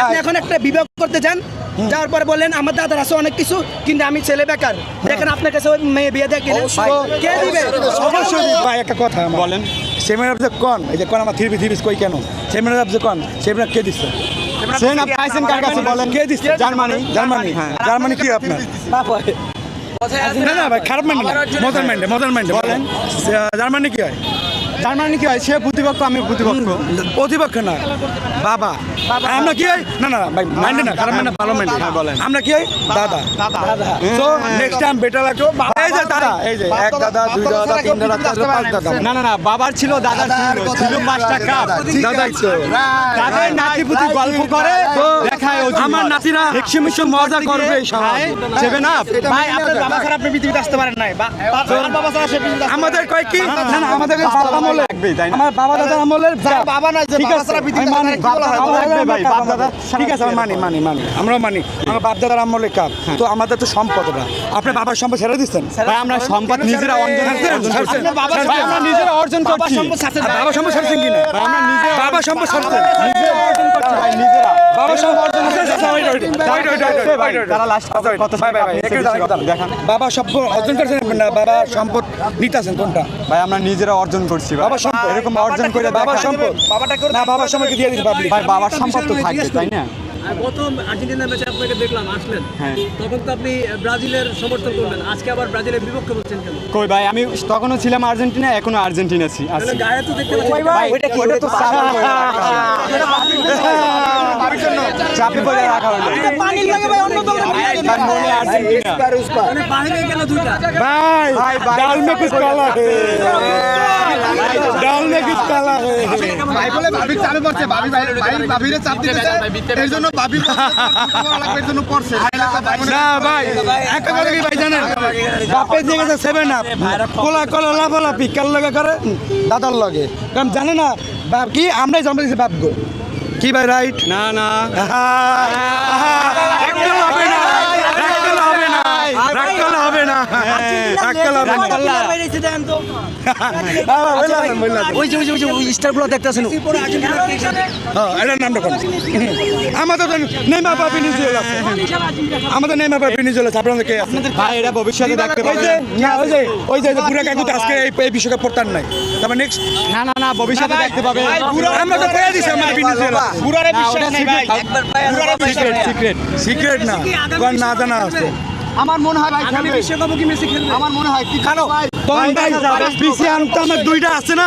আপনি এখন একটা বিবাহ করতে যান, যাওয়ার পরে বললেন আমার দাদার আছে অনেক কিছু, কিন্তু আমি ছেলে বেকার, দেখেন আপনার কাছে ওই মেয়ে বিয়ে দেয় কিনা, কে দিবে? অবশ্যই ভাই, একটা কথা বলেন, সেমিনার যে কোন এই যে কোন আমার থ্রি পিস কই কেন সেমিনার যে কোন সেমিনার কে দিচ্ছে? সেমিনার পাইছেন কার কাছে বলেন? কে দিচ্ছে? জার্মানি। জার্মানি, হ্যাঁ। জার্মানি কি আপনার? না না ভাই, খারাপ মাইন্ডে না, মজার মাইন্ডে বলেন, জার্মানি কি হয়? জার্মানি কি হয়? সে প্রতিপক্ষ, আমি প্রতিপক্ষ। প্রতিপক্ষ না বাবা, আমরা কি হয়? না না ভাই, মাইন্ডে না, খারাপ মাইন্ডে, ভালো মাইন্ডে বলেন। আমরা কি হয়? দাদা। সো নেক্সট টাইম বেটার লাগো। এই যে দাদা, এই যে এক দাদা, দুই দাদা, তিন দাদা, চার দাদা, পাঁচ দাদা। না না না, বাবার ছিল, দাদার ছিল 5টা কাপ। দাদাই ছিল। তাদের নাতিপুতি গল্প করে দেখায়, আমার নাতিরা একশো মজা করবে সবাই। 7 আপ ভাই, আপনার বাবা ছাড়া আপনি পৃথিবীতে আসতে পারেন নাই, বাবা ছাড়া সে পৃথিবীতে আমাদের কয় কি? না না, আমাদের বাবা আমলে লাগবে, তাই না? আমার বাবা দাদা আমলের বাবা নাই, যে বাবা ছাড়া পৃথিবীতে মানি, আসতে লাগবে ভাই, বাপ দাদা। ঠিক আছে, মানি মানি মানি, আমরাও মানি। আমার বাপ দাদার আমলে কাপ, তো আমাদের তো সম্পদটা। আপনি বাবার সম্পদ ছেড়ে দিচ্ছেন ভাই? আমরা সম্পদ নিজেরা অর্জন করছি, আমরা নিজেরা অর্জন করছি। বাবা সম্পদ ছাড়ছেন কিনা? আমরা নিজে বাবা সম্পদ ছাড়ছেন, নিজে অর্জন করছি ভাই, নিজেরা বাবা সম্পদ অর্জন করছি। বাবা সম্পদ অর্জন করছেন না, বাবা সম্পদ নিতেছেন কোনটা? ভাই আমরা নিজেরা অর্জন করছি ভাই। বাবা সম্পদ এরকম অর্জন করে বাবা সম্পদ না, বাবার সম্পদকে দিয়ে দিতে পাবলিক। ভাই বাবার সম্পদ তো থাকবে, তাই না? প্রথম আর্জেন্টিনার ম্যাচে আপনাকে দেখলাম আসলেন, হ্যাঁ। তখন তো আপনি ব্রাজিলের সমর্থন করলেন, আজকে আবার ব্রাজিলের বিপক্ষে বলছেন কেন? কই ভাই, আমি তখনও ছিলাম আর্জেন্টিনা, এখনো আর্জেন্টিনা আছি। তাহলে গায়ে তো দেখতে পাচ্ছি ভাই ওটা তো চাপে পড়ে রাখা হলো। পানির লাগে ভাই, অন্য দল তার মনে আর্জেন্টিনা। মানে বাইরে কেন দুইটা? भाई दाल में कुछ काला है, दाल में कुछ काला है। ভাই বলে ভাবি চাপে পড়ছে, ভাবি ভাবিরে চাপ দিতেছে, এর জন্য ভাবি লাগবে, এর জন্য পড়ছে। না ভাই, একটা কথা কি ভাই জানেন, বাপে দিয়ে গেছে 7 আপ, কোলা কোলা লাফালাফি কার লগে করে? দাদার লগে। কারণ জানে না বাপ কি, আমরাই জন্ম দিয়েছি বাপ গো। কি ভাই, রাইট? না না, একদম হবে না, একদম হবে না, একদম হবে না, একদম হবে না। ওই যে স্টারগুলো দেখতেছেন, হ্যাঁ, এটার নামটা কোন? আমাদের তো নেইমার বা ভেনিজুয়েলা আছে, আমাদের নেইমার বা ভেনিজুয়েলা আছে। আপনাদের কে আছে? ভাই এটা ভবিষ্যতে দেখতে ওই যে পাবেন। না, ওই যে বুড়া কাকু তো আজকে এই বিশ্বকাপ পড়তার নাই, তারপর নেক্সট না না না, ভবিষ্যতে দেখতে পাবে। আমরা তো পেয়ে দিছি আমার ভেনিজুয়েলা। বুড়ারে বিশ্বাস নেই ভাই, সিক্রেট সিক্রেট না, কোন না জানা আছে। আমার মনে হয় ভাই আগামী বিশ্বকাপও কি মেসি খেলবে? আমার মনে হয় কি তখন ভাই বিসিআর তো আমার 2টা আছে না,